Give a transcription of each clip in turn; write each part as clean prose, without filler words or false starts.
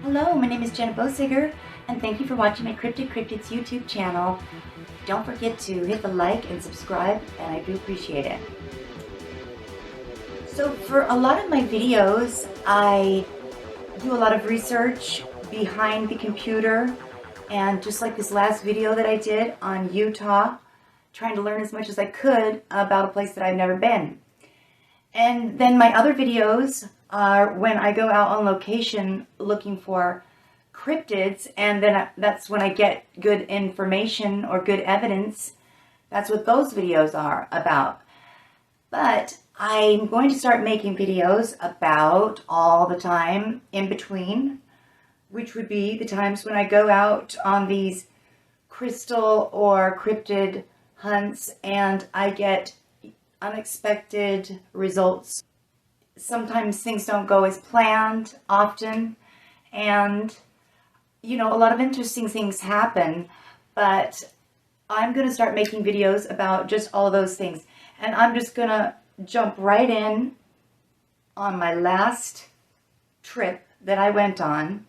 Hello, my name is Jenna Bosiger, and thank you for watching my Cryptids YouTube channel. Don't forget to hit the like and subscribe, and I do appreciate it. So for a lot of my videos, I do a lot of research behind the computer, and just like this last video that I did on Utah, trying to learn as much as I could about a place that I've never been. And then my other videos are when I go out on location looking for cryptids, and then that's when I get good information or good evidence. That's what those videos are about. But I'm going to start making videos about all the time in between, which would be the times when I go out on these crystal or cryptid hunts and I get unexpected results. Sometimes things don't go as planned often, and a lot of interesting things happen, but I'm going to start making videos about just all of those things. And I'm just going to jump right in on my last trip that I went on.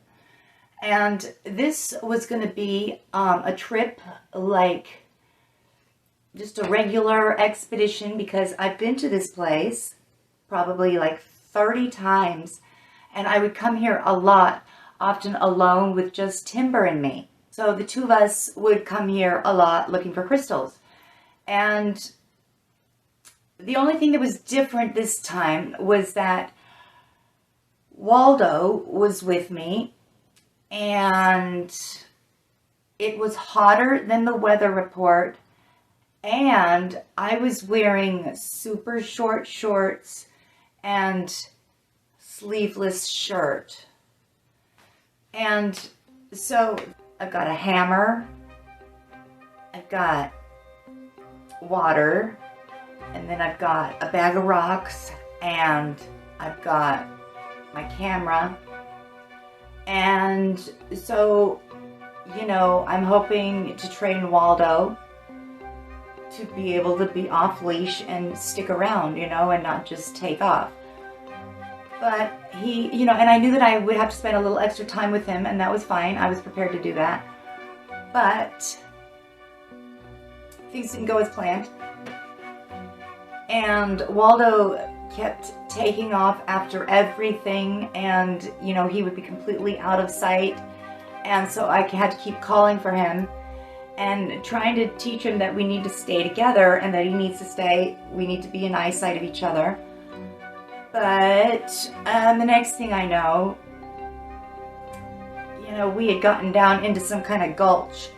And this was going to be a trip like just a regular expedition, because I've been to this place probably like 30 times, and I would come here a lot, often alone with just Timber and me. So the two of us would come here a lot looking for crystals. And the only thing that was different this time was that Waldo was with me, and it was hotter than the weather report. And I was wearing super short shorts and sleeveless shirt. And so I've got a hammer, I've got water, and then I've got a bag of rocks, and I've got my camera. And so, I'm hoping to train Waldo to be able to be off leash and stick around, and not just take off. But he, and I knew that I would have to spend a little extra time with him, and that was fine. I was prepared to do that. But things didn't go as planned. And Waldo kept taking off after everything, and, he would be completely out of sight. And so I had to keep calling for him and trying to teach him that we need to stay together and that he needs to stay. We need to be in eyesight of each other. But the next thing I know, we had gotten down into some kind of gulch,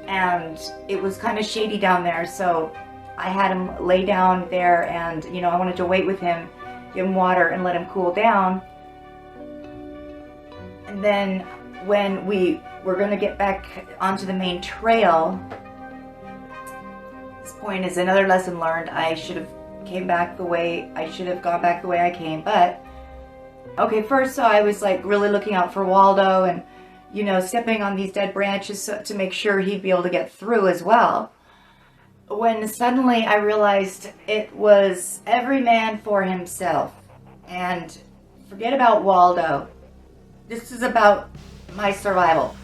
and it was kind of shady down there. So I had him lay down there, and I wanted to wait with him, give him water, and let him cool down. And then when we were going to get back onto the main trail, this point is another lesson learned. I should have gone back the way I came. But okay, first, so I was like really looking out for Waldo, and stepping on these dead branches to make sure he'd be able to get through as well, when suddenly I realized it was every man for himself. And forget about Waldo. This is about my survival.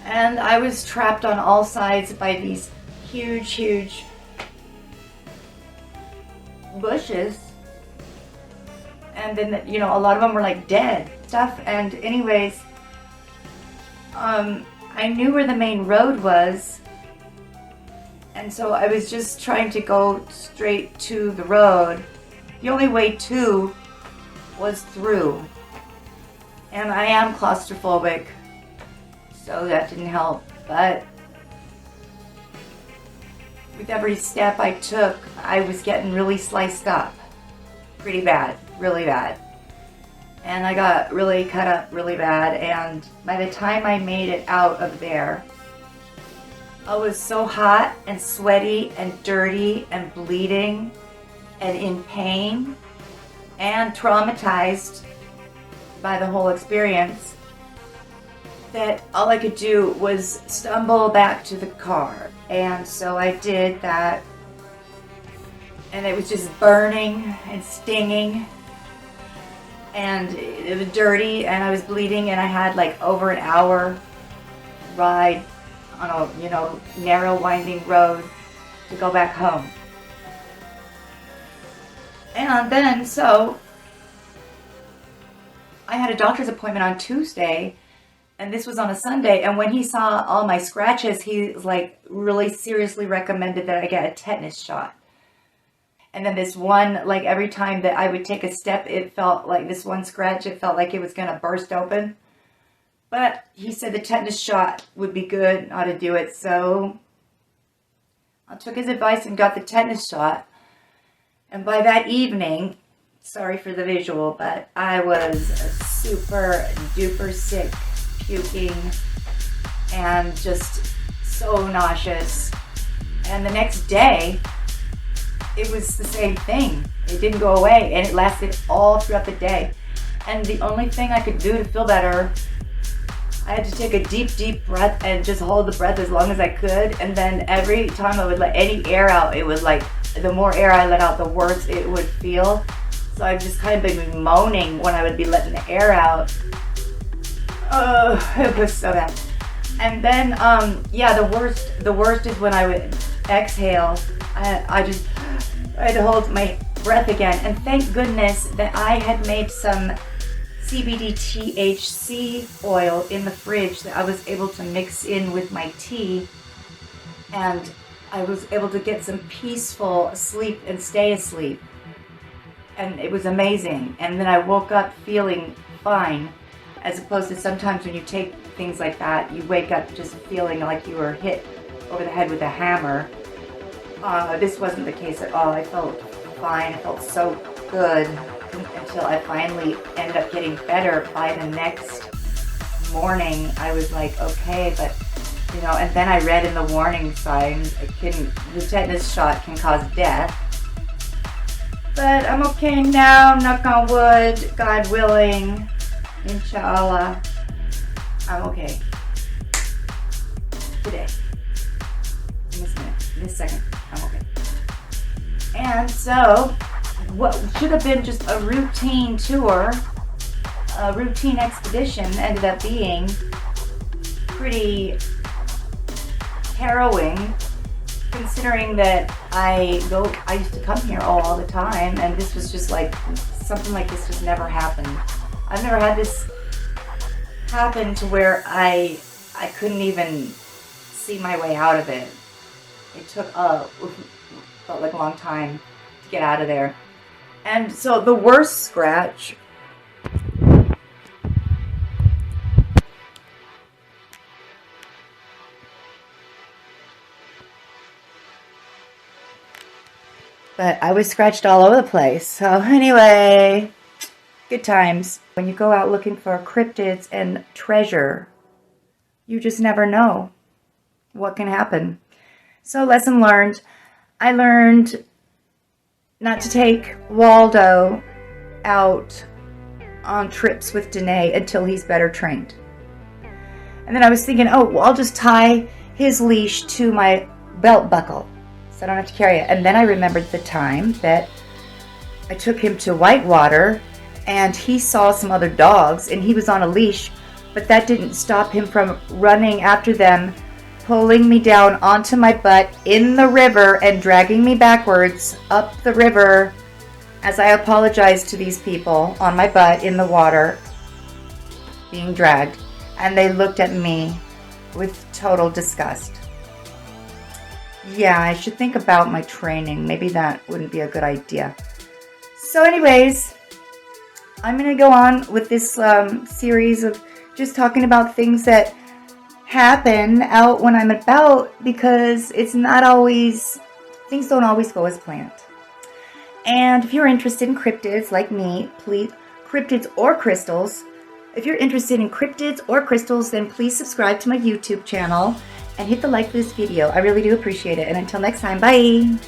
And I was trapped on all sides by these huge bushes. And then, a lot of them were like dead stuff. And anyways, I knew where the main road was. And so I was just trying to go straight to the road. The only way to was through. And I am claustrophobic, so that didn't help. But with every step I took, I was getting really sliced up. Pretty bad, really bad. And I got really cut up really bad. And by the time I made it out of there, I was so hot and sweaty and dirty and bleeding and in pain and traumatized by the whole experience, that all I could do was stumble back to the car. And so I did that, and it was just burning and stinging. and it was dirty, and I was bleeding, and I had like over an hour ride on a narrow winding road to go back home. And then so I had a doctor's appointment on Tuesday, and this was on a Sunday, and when he saw all my scratches, he like really seriously recommended that I get a tetanus shot. And then this one, like every time that I would take a step, it felt like this one scratch, it felt like it was going to burst open. But he said the tetanus shot would be good, ought to do it. So I took his advice and got the tetanus shot. And by that evening, sorry for the visual, but I was super duper sick, puking, and just so nauseous. And the next day, it was the same thing. It didn't go away, and it lasted all throughout the day. And the only thing I could do to feel better, I had to take a deep breath and just hold the breath as long as I could. And then every time I would let any air out, it was like, the more air I let out, the worse it would feel. So I've just kind of been moaning when I would be letting the air out. Oh, it was so bad. And then, yeah, the worst is when I would exhale. I had to hold my breath again. And thank goodness that I had made some CBD THC oil in the fridge that I was able to mix in with my tea. And I was able to get some peaceful sleep and stay asleep. And it was amazing. And then I woke up feeling fine, as opposed to sometimes when you take things like that, you wake up just feeling like you were hit over the head with a hammer. This wasn't the case at all. I felt fine. I felt so good until I finally ended up getting better. By the next morning, I was like, okay, but and then I read in the warning signs, the tetanus shot can cause death. But I'm okay now, knock on wood, God willing, inshallah. I'm okay. Today. In this minute, in this second, I'm okay. And so, what should have been just a routine tour, a routine expedition, ended up being pretty harrowing, considering that I used to come here all the time, and this was just like, something like this just never happened. I've never had this happen to where I couldn't even see my way out of it. It took felt like a long time to get out of there. And so the worst scratch but I was scratched all over the place. So anyway, good times. When you go out looking for cryptids and treasure, you just never know what can happen. So lesson learned. I learned not to take Waldo out on trips with Danae until he's better trained. And then I was thinking, oh, well, I'll just tie his leash to my belt buckle, so I don't have to carry it. And then I remembered the time that I took him to Whitewater and he saw some other dogs and he was on a leash, but that didn't stop him from running after them, pulling me down onto my butt in the river and dragging me backwards up the river as I apologized to these people on my butt in the water, being dragged. And they looked at me with total disgust. Yeah, I should think about my training. Maybe that wouldn't be a good idea. So anyways, I'm going to go on with this series of just talking about things that happen out when I'm about, because it's not always, things don't always go as planned. And if you're interested in cryptids like me, please, cryptids or crystals, if you're interested in cryptids or crystals, then please subscribe to my YouTube channel and hit the like for this video. I really do appreciate it. And until next time, bye.